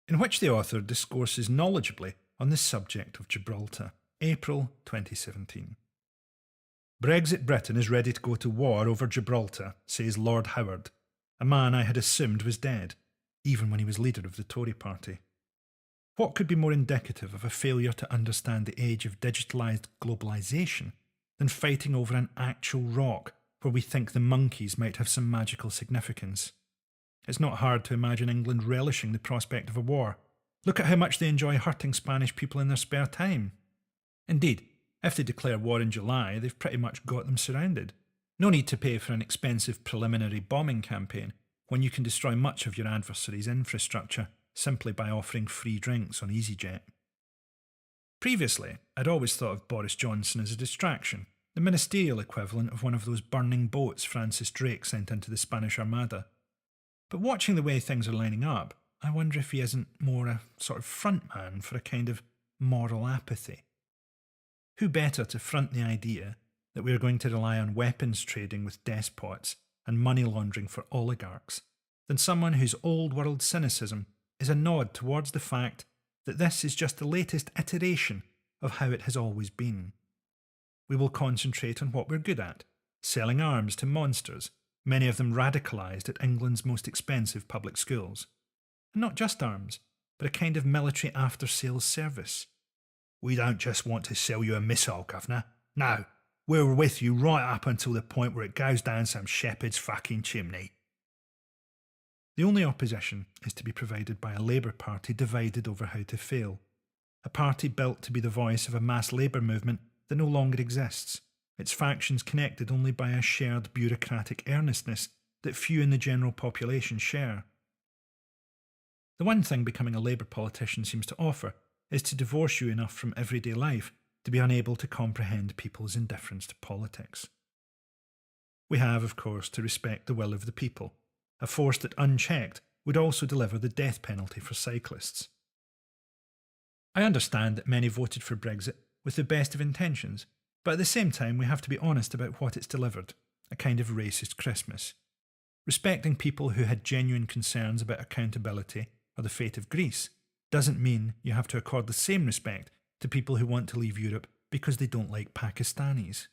in which the author discourses knowledgeably on the subject of Gibraltar, April 2017. Brexit Britain is ready to go to war over Gibraltar, says Lord Howard, a man I had assumed was dead, even when he was leader of the Tory party. What could be more indicative of a failure to understand the age of digitalised globalisation than fighting over an actual rock where we think the monkeys might have some magical significance? It's not hard to imagine England relishing the prospect of a war. Look at how much they enjoy hurting Spanish people in their spare time. Indeed, if they declare war in July, they've pretty much got them surrounded. No need to pay for an expensive preliminary bombing campaign when you can destroy much of your adversary's infrastructure simply by offering free drinks on EasyJet. Previously, I'd always thought of Boris Johnson as a distraction, the ministerial equivalent of one of those burning boats Francis Drake sent into the Spanish Armada. But watching the way things are lining up, I wonder if he isn't more a sort of frontman for a kind of moral apathy. Who better to front the idea that we are going to rely on weapons trading with despots and money laundering for oligarchs than someone whose old world cynicism is a nod towards the fact that this is just the latest iteration of how it has always been. We will concentrate on what we're good at, selling arms to monsters, many of them radicalised at England's most expensive public schools. And not just arms, but a kind of military after-sales service. We don't just want to sell you a missile, governor. No, we're with you right up until the point where it goes down some shepherd's fucking chimney. The only opposition is to be provided by a Labour Party divided over how to fail. A party built to be the voice of a mass labour movement that no longer exists, its factions connected only by a shared bureaucratic earnestness that few in the general population share. The one thing becoming a Labour politician seems to offer is to divorce you enough from everyday life to be unable to comprehend people's indifference to politics. We have, of course, to respect the will of the people, a force that, unchecked, would also deliver the death penalty for cyclists. I understand that many voted for Brexit with the best of intentions, but at the same time we have to be honest about what it's delivered, a kind of racist Christmas. Respecting people who had genuine concerns about accountability or the fate of Greece doesn't mean you have to accord the same respect to people who want to leave Europe because they don't like Pakistanis.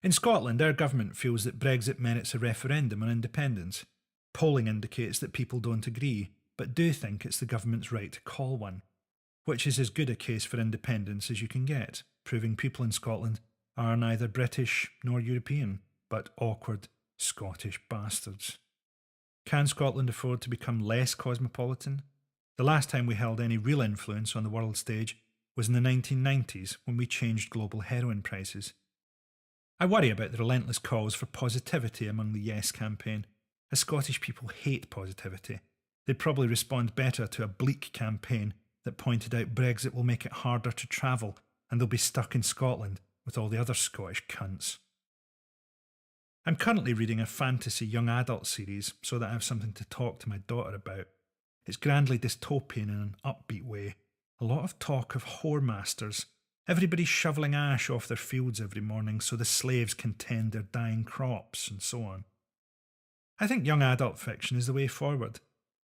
In Scotland, our government feels that Brexit merits a referendum on independence. Polling indicates that people don't agree, but do think it's the government's right to call one, which is as good a case for independence as you can get, proving people in Scotland are neither British nor European, but awkward Scottish bastards. Can Scotland afford to become less cosmopolitan? The last time we held any real influence on the world stage was in the 1990s when we changed global heroin prices. I worry about the relentless calls for positivity among the Yes campaign, as Scottish people hate positivity. They'd probably respond better to a bleak campaign that pointed out Brexit will make it harder to travel and they'll be stuck in Scotland with all the other Scottish cunts. I'm currently reading a fantasy young adult series so that I have something to talk to my daughter about. It's grandly dystopian in an upbeat way. A lot of talk of whore masters. Everybody shoveling ash off their fields every morning so the slaves can tend their dying crops and so on. I think young adult fiction is the way forward.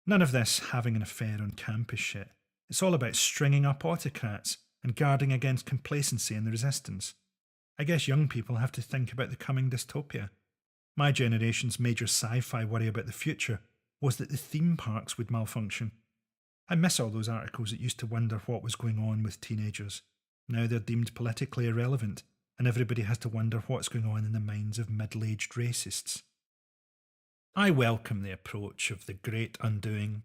None of this having an affair on campus shit. It's all about stringing up autocrats and guarding against complacency and the resistance. I guess young people have to think about the coming dystopia. My generation's major sci-fi worry about the future was that the theme parks would malfunction. I miss all those articles that used to wonder what was going on with teenagers. Now they're deemed politically irrelevant, and everybody has to wonder what's going on in the minds of middle-aged racists. I welcome the approach of the great undoing.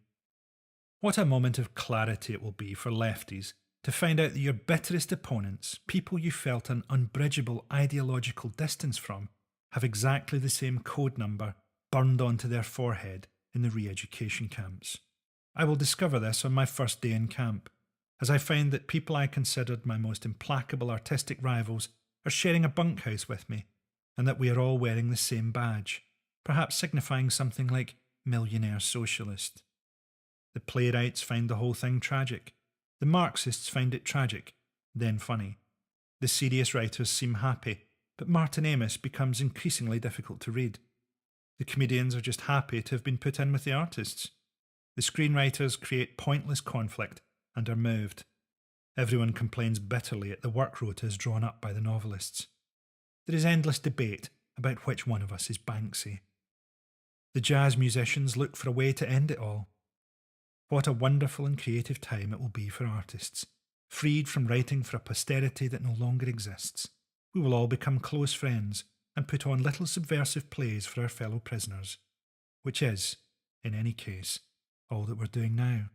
What a moment of clarity it will be for lefties to find out that your bitterest opponents, people you felt an unbridgeable ideological distance from, have exactly the same code number burned onto their forehead in the re-education camps. I will discover this on my first day in camp, as I find that people I considered my most implacable artistic rivals are sharing a bunkhouse with me, and that we are all wearing the same badge, perhaps signifying something like millionaire socialist. The playwrights find the whole thing tragic. The Marxists find it tragic, then funny. The serious writers seem happy, but Martin Amis becomes increasingly difficult to read. The comedians are just happy to have been put in with the artists. The screenwriters create pointless conflict and are moved. Everyone complains bitterly at the work rotas drawn up by the novelists. There is endless debate about which one of us is Banksy. The jazz musicians look for a way to end it all. What a wonderful and creative time it will be for artists, freed from writing for a posterity that no longer exists. We will all become close friends and put on little subversive plays for our fellow prisoners, which is, in any case, all that we're doing now.